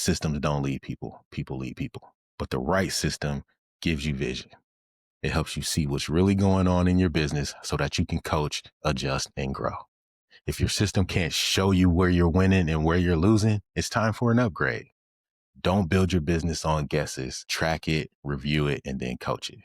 Systems don't lead people, people lead people. But the right system gives you vision. It helps you see what's really going on in your business so that you can coach, adjust, and grow. If your system can't show you where you're winning and where you're losing, it's time for an upgrade. Don't build your business on guesses. Track it, review it, and then coach it.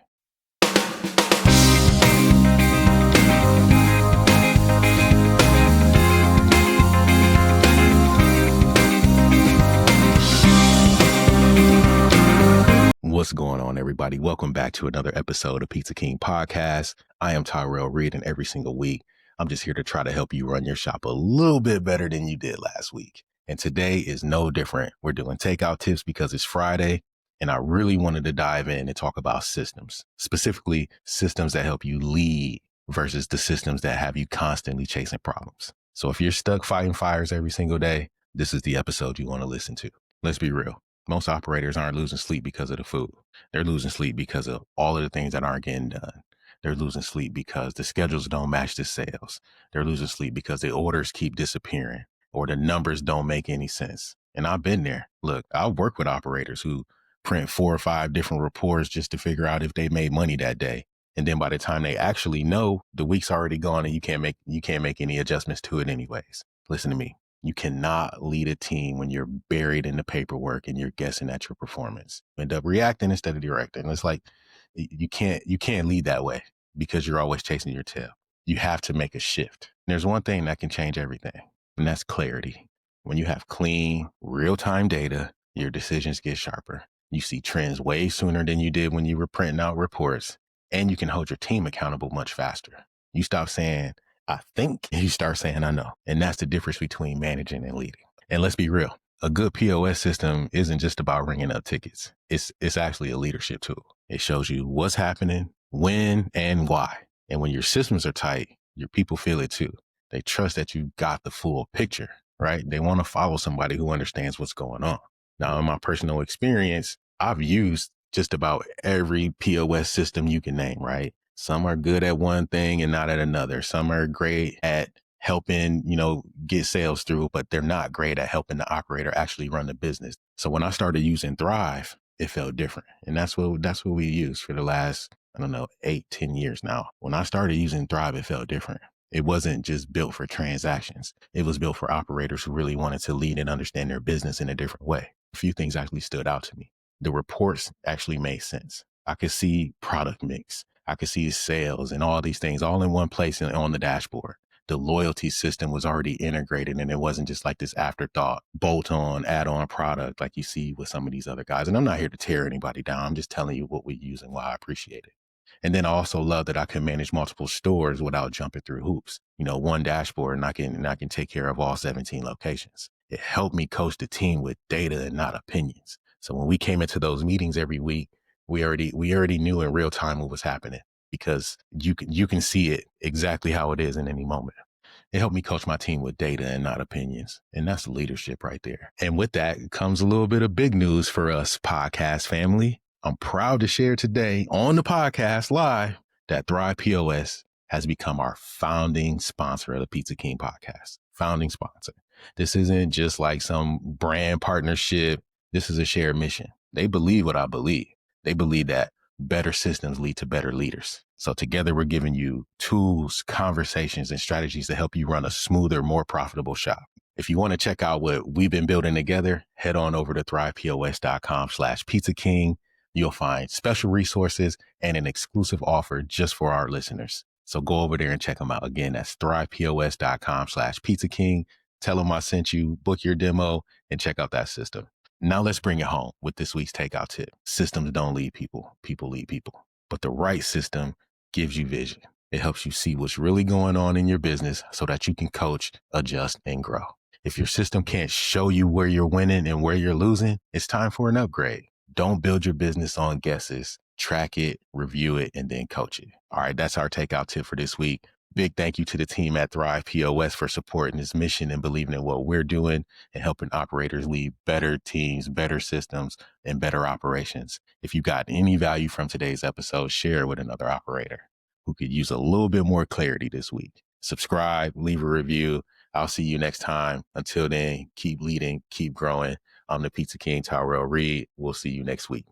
What's going on, everybody? Welcome back to another episode of Pizza King Podcast. I am Tyrell Reed, and every single week, I'm just here to try to help you run your shop a little bit better than you did last week. And today is no different. We're doing takeout tips because it's Friday, and I really wanted to dive in and talk about systems, specifically systems that help you lead versus the systems that have you constantly chasing problems. So if you're stuck fighting fires every single day, this is the episode you want to listen to. Let's be real. Most operators aren't losing sleep because of the food. They're losing sleep because of all of the things that aren't getting done. They're losing sleep because the schedules don't match the sales. They're losing sleep because the orders keep disappearing or the numbers don't make any sense. And I've been there. Look, I've worked with operators who print 4 or 5 different reports just to figure out if they made money that day. And then by the time they actually know, the week's already gone and you can't make any adjustments to it anyways. Listen to me. You cannot lead a team when you're buried in the paperwork and you're guessing at your performance. You end up reacting instead of directing. It's like you can't lead that way because you're always chasing your tail. You have to make a shift. And there's one thing that can change everything, and that's clarity. When you have clean, real-time data, your decisions get sharper. You see trends way sooner than you did when you were printing out reports, and you can hold your team accountable much faster. You stop saying, I think, you start saying, I know. And that's the difference between managing and leading. And let's be real. A good POS system isn't just about ringing up tickets. It's actually a leadership tool. It shows you what's happening, when, and why. And when your systems are tight, your people feel it too. They trust that you got the full picture, right? They want to follow somebody who understands what's going on. Now, in my personal experience, I've used just about every POS system you can name, right? Some are good at one thing and not at another. Some are great at helping, get sales through, but they're not great at helping the operator actually run the business. So when I started using Thrive, it felt different. And that's what we use for the last, 8-10 years now. When I started using Thrive, it felt different. It wasn't just built for transactions. It was built for operators who really wanted to lead and understand their business in a different way. A few things actually stood out to me. The reports actually made sense. I could see product mix. I could see sales and all these things all in one place and on the dashboard. The loyalty system was already integrated and it wasn't just like this afterthought, bolt-on, add-on product like you see with some of these other guys. And I'm not here to tear anybody down. I'm just telling you what we use and why I appreciate it. And then I also love that I can manage multiple stores without jumping through hoops. One dashboard and I can take care of all 17 locations. It helped me coach the team with data and not opinions. So when we came into those meetings every week, we already knew in real time what was happening because you can see it exactly how it is in any moment. It helped me coach my team with data and not opinions. And that's leadership right there. And with that comes a little bit of big news for us podcast family. I'm proud to share today on the podcast live that Thrive POS has become our founding sponsor of the Pizza King podcast. Founding sponsor. This isn't just like some brand partnership. This is a shared mission. They believe what I believe. They believe that better systems lead to better leaders. So together we're giving you tools, conversations, and strategies to help you run a smoother, more profitable shop. If you want to check out what we've been building together, head on over to thrivepos.com/Pizza King. You'll find special resources and an exclusive offer just for our listeners. So go over there and check them out. Again, that's thrivepos.com/Pizza King. Tell them I sent you, book your demo, and check out that system. Now let's bring it home with this week's takeout tip. Systems don't lead people, people lead people. But the right system gives you vision. It helps you see what's really going on in your business so that you can coach, adjust, and grow. If your system can't show you where you're winning and where you're losing, it's time for an upgrade. Don't build your business on guesses. Track it, review it, and then coach it. All right, that's our takeout tip for this week. Big thank you to the team at Thrive POS for supporting this mission and believing in what we're doing and helping operators lead better teams, better systems, and better operations. If you got any value from today's episode, share it with another operator who could use a little bit more clarity this week. Subscribe, leave a review. I'll see you next time. Until then, keep leading, keep growing. I'm the Pizza King, Tyrell Reed. We'll see you next week.